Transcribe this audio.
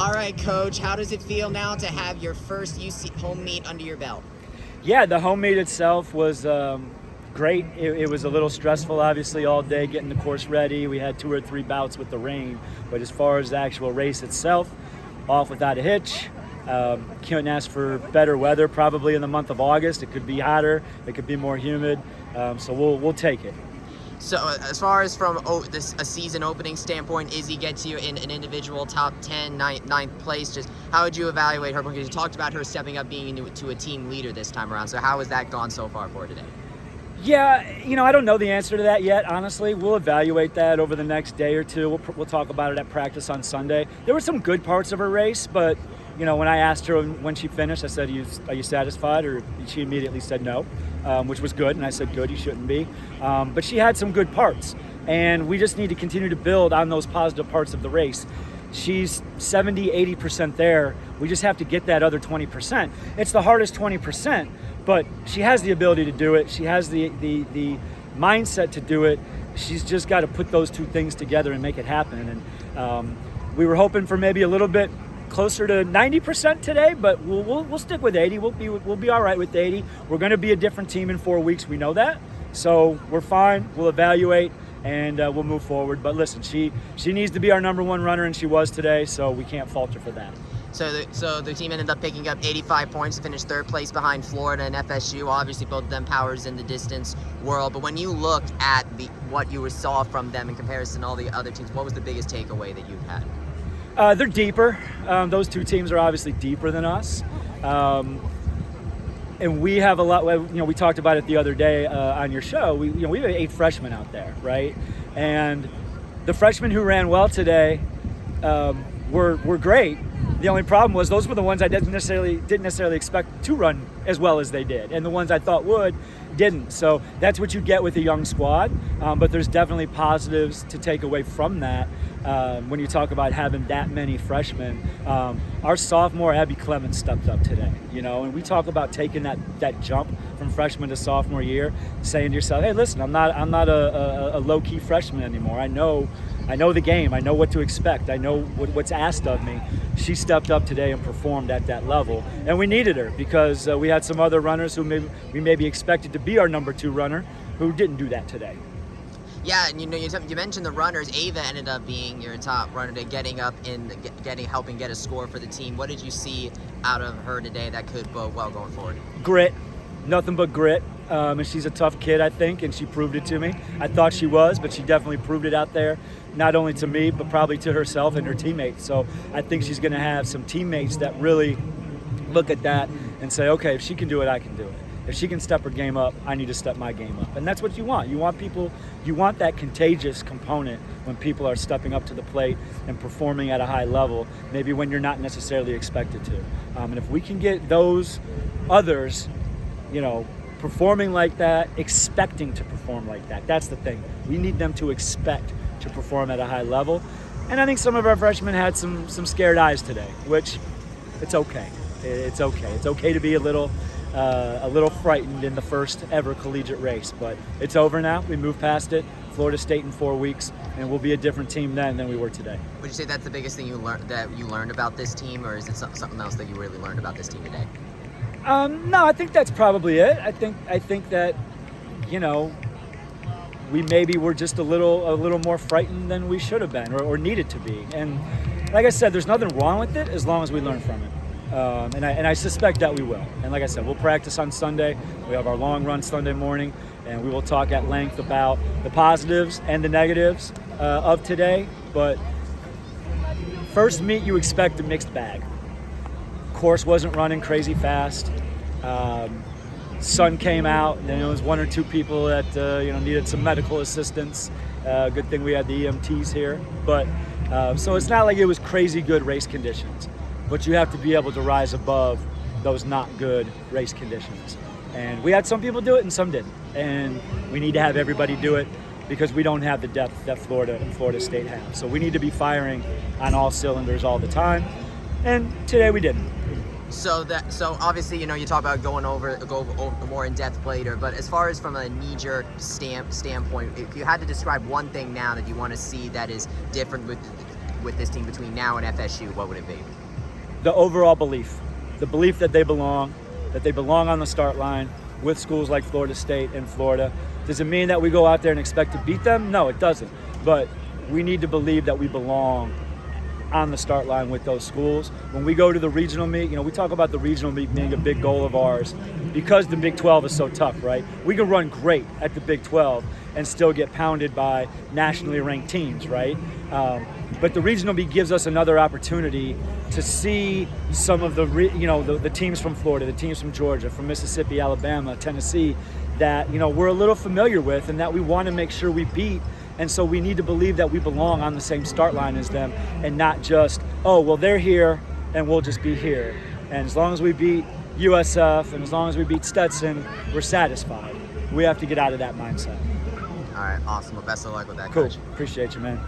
All right, Coach, how does it feel now to have your first UC home meet under your belt? Yeah, the home meet itself was great. It was a little stressful, obviously, all day getting the course ready. We had 2 or 3 bouts with the rain, but as far as the actual race itself, off without a hitch. Couldn't ask for better weather. Probably in the month of August, it could be hotter, it could be more humid. So we'll take it. So, as far as from a season opening standpoint, Izzy gets you in an individual top 10, ninth place. Just how would you evaluate her? Because you talked about her stepping up being into a team leader this time around. So, how has that gone so far for her today? Yeah, I don't know the answer to that yet, honestly. We'll evaluate that over the next day or two. We'll talk about it at practice on Sunday. There were some good parts of her race, but, when I asked her when she finished, I said, are you satisfied? Or she immediately said no, which was good. And I said, good, you shouldn't be. But she had some good parts. And we just need to continue to build on those positive parts of the race. She's 70, 80% there. We just have to get that other 20%. It's the hardest 20%. But she has the ability to do it. She has the mindset to do it. She's just got to put those two things together and make it happen. And we were hoping for maybe a little bit closer to 90% today, but we'll stick with 80. We'll be all right with 80. We're going to be a different team in 4 weeks. We know that. So we're fine. We'll evaluate and we'll move forward. But listen, she needs to be our number one runner, and she was today. So we can't fault her for that. So the team ended up picking up 85 points to finish third place behind Florida and FSU. Obviously, both of them powers in the distance world. But when you looked at what you saw from them in comparison to all the other teams, what was the biggest takeaway that you've had? They're deeper. Those two teams are obviously deeper than us. And we have a lot, we talked about it the other day on your show. We have 8 freshmen out there, right? And the freshmen who ran well today were great. The only problem was those were the ones I didn't necessarily expect to run as well as they did, and the ones I thought would didn't. So that's what you get with a young squad. But there's definitely positives to take away from that. When you talk about having that many freshmen, our sophomore Abby Clemens stepped up today. And we talk about taking that jump from freshman to sophomore year, saying to yourself, hey, listen, I'm not a low-key freshman anymore. I know the game. I know what to expect. I know what's asked of me. She stepped up today and performed at that level. And we needed her because we had some other runners who we maybe expected to be our number 2 runner who didn't do that today. Yeah, and you mentioned the runners. Ava ended up being your top runner today, getting up and helping get a score for the team. What did you see out of her today that could bode well going forward? Grit. Nothing but grit. And she's a tough kid, I think, and she proved it to me. I thought she was, but she definitely proved it out there, not only to me, but probably to herself and her teammates. So I think she's going to have some teammates that really look at that and say, okay, if she can do it, I can do it. If she can step her game up, I need to step my game up. And that's what you want. You want that contagious component when people are stepping up to the plate and performing at a high level, maybe when you're not necessarily expected to. And if we can get those others, performing like that, expecting to perform like that. That's the thing. We need them to expect to perform at a high level. And I think some of our freshmen had some scared eyes today, which it's okay. It's okay. It's okay to be a little frightened in the first ever collegiate race, but it's over now. We moved past it. Florida State in 4 weeks, and we'll be a different team then than we were today. Would you say that's the biggest thing you learned about this team, or is it something else that you really learned about this team today? No, I think that's probably it. I think that, we maybe were just a little more frightened than we should have been or needed to be. And like I said, there's nothing wrong with it as long as we learn from it. And I suspect that we will. And like I said, we'll practice on Sunday. We have our long run Sunday morning, and we will talk at length about the positives and the negatives of today. But first meet, you expect a mixed bag. Course wasn't running crazy fast. Sun came out, and there was 1 or 2 people that needed some medical assistance. Good thing we had the EMTs here. But so it's not like it was crazy good race conditions. But you have to be able to rise above those not good race conditions. And we had some people do it and some didn't. And we need to have everybody do it because we don't have the depth that Florida and Florida State have. So we need to be firing on all cylinders all the time. And today we didn't. So obviously, you talk about go over more in depth later, but as far as from a knee-jerk standpoint, if you had to describe one thing now that you want to see that is different with this team between now and FSU, what would it be? The overall belief. The belief that they belong on the start line with schools like Florida State and Florida. Does it mean that we go out there and expect to beat them? No, it doesn't. But we need to believe that we belong on the start line with those schools. When we go to the regional meet, we talk about the regional meet being a big goal of ours because the Big 12 is so tough, right? We can run great at the Big 12 and still get pounded by nationally ranked teams, right? But the regional meet gives us another opportunity to see some of the teams from Florida, the teams from Georgia, from Mississippi, Alabama, Tennessee, that we're a little familiar with and that we want to make sure we beat. And so we need to believe that we belong on the same start line as them and not just, oh, well, they're here and we'll just be here. And as long as we beat USF and as long as we beat Stetson, we're satisfied. We have to get out of that mindset. All right, awesome. Well, best of luck with that, Cool. Coach. Appreciate you, man.